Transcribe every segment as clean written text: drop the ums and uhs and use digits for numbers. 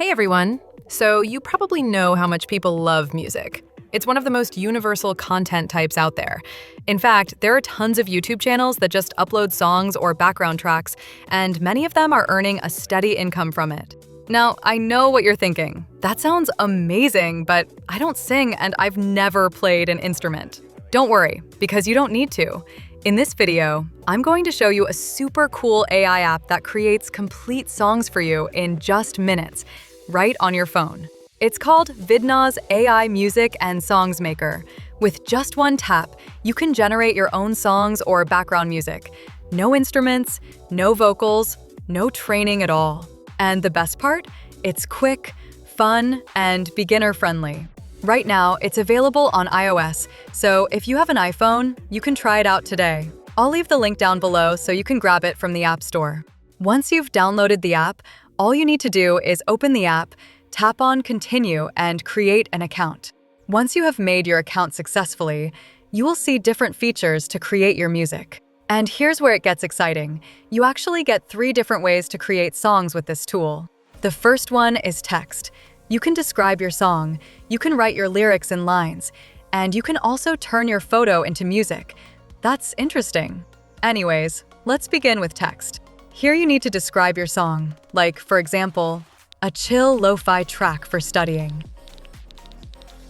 Hey everyone! So you probably know how much people love music. It's one of the most universal content types out there. In fact, there are tons of YouTube channels that just upload songs or background tracks, and many of them are earning a steady income from it. Now, I know what you're thinking. That sounds amazing, but I don't sing and I've never played an instrument. Don't worry, because you don't need to. In this video, I'm going to show you a super cool AI app that creates complete songs for you in just minutes, right on your phone. It's called Vidnoz AI Music and Songs Maker. With just one tap, you can generate your own songs or background music. No instruments, no vocals, no training at all. And the best part? It's quick, fun, and beginner-friendly. Right now, it's available on iOS, so if you have an iPhone, you can try it out today. I'll leave the link down below so you can grab it from the App Store. Once you've downloaded the app, all you need to do is open the app, tap on Continue, and create an account. Once you have made your account successfully, you will see different features to create your music. And here's where it gets exciting. You actually get 3 different ways to create songs with this tool. The first one is text. You can describe your song, you can write your lyrics in lines, and you can also turn your photo into music. That's interesting. Anyways, let's begin with text. Here you need to describe your song, like, for example, a chill lo-fi track for studying.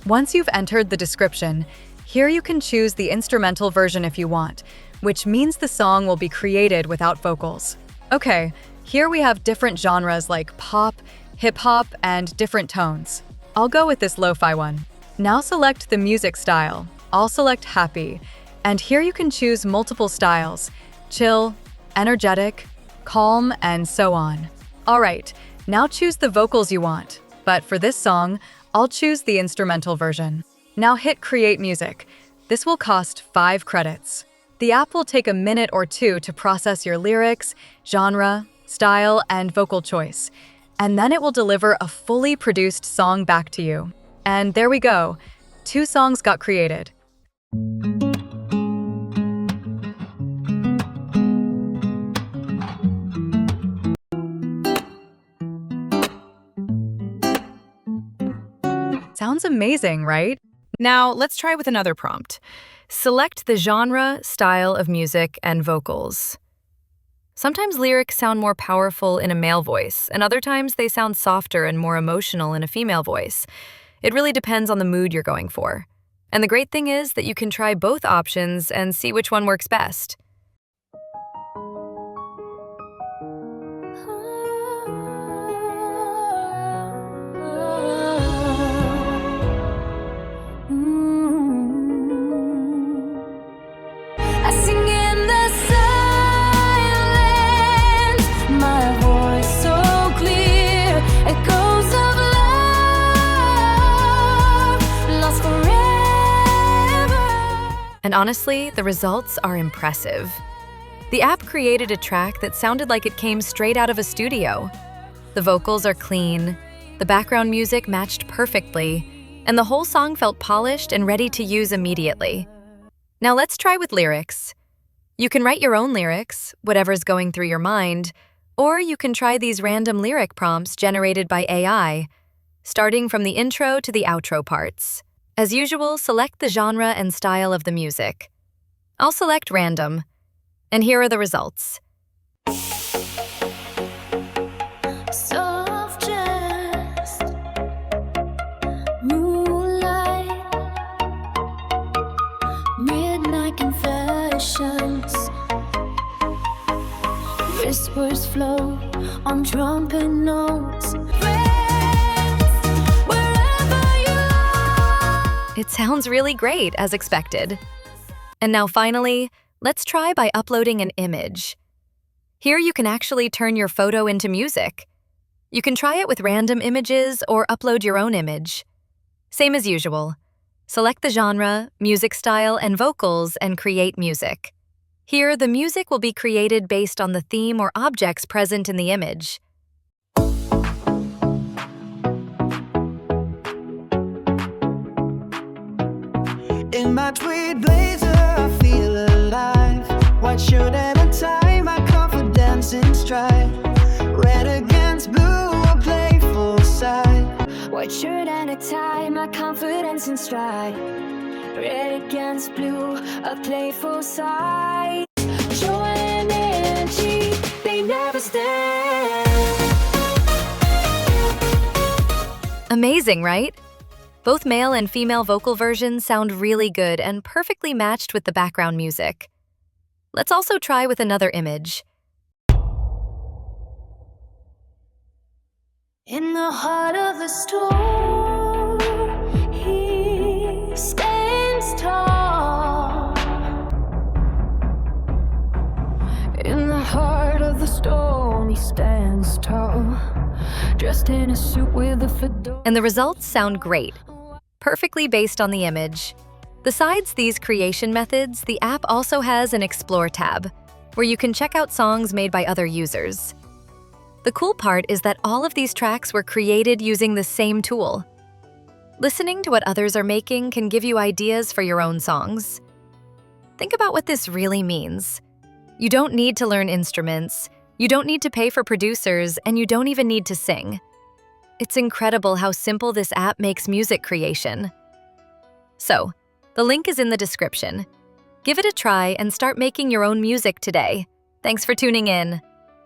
Once you've entered the description, here you can choose the instrumental version if you want, which means the song will be created without vocals. Okay, here we have different genres like pop, hip-hop, and different tones. I'll go with this lo-fi one. Now select the music style. I'll select happy. And here you can choose multiple styles: chill, energetic, calm, and so on. Alright, now choose the vocals you want. But for this song, I'll choose the instrumental version. Now hit Create Music. This will cost 5 credits. The app will take a minute or 2 to process your lyrics, genre, style, and vocal choice. And then it will deliver a fully produced song back to you. And there we go. 2 songs got created. Sounds amazing, right? Now, let's try with another prompt. Select the genre, style of music, and vocals. Sometimes lyrics sound more powerful in a male voice, and other times they sound softer and more emotional in a female voice. It really depends on the mood you're going for. And the great thing is that you can try both options and see which one works best. And honestly, the results are impressive. The app created a track that sounded like it came straight out of a studio. The vocals are clean, the background music matched perfectly, and the whole song felt polished and ready to use immediately. Now let's try with lyrics. You can write your own lyrics, whatever's going through your mind, or you can try these random lyric prompts generated by AI, starting from the intro to the outro parts. As usual, select the genre and style of the music. I'll select random, and here are the results. Soft chest, moonlight, midnight confessions, whispers flow on trumpet notes. It sounds really great, as expected. And now finally, let's try by uploading an image. Here you can actually turn your photo into music. You can try it with random images or upload your own image. Same as usual. Select the genre, music style, and vocals and create music. Here, the music will be created based on the theme or objects present in the image. In my tweed blazer, I feel alive. White shirt and a tie, my confidence in stride. Red against blue, a playful side. White shirt and a tie, my confidence in stride. Red against blue, a playful side. Joy and energy, they never stand. Amazing, right? Both male and female vocal versions sound really good and perfectly matched with the background music. Let's also try with another image. In the heart of the storm, he stands tall. In the heart of the storm, he stands tall. Dressed in a suit with a fedora. And the results sound great, perfectly based on the image. Besides these creation methods, the app also has an Explore tab, where you can check out songs made by other users. The cool part is that all of these tracks were created using the same tool. Listening to what others are making can give you ideas for your own songs. Think about what this really means. You don't need to learn instruments, you don't need to pay for producers, and you don't even need to sing. It's incredible how simple this app makes music creation. So, the link is in the description. Give it a try and start making your own music today. Thanks for tuning in.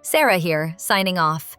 Sarah here, signing off.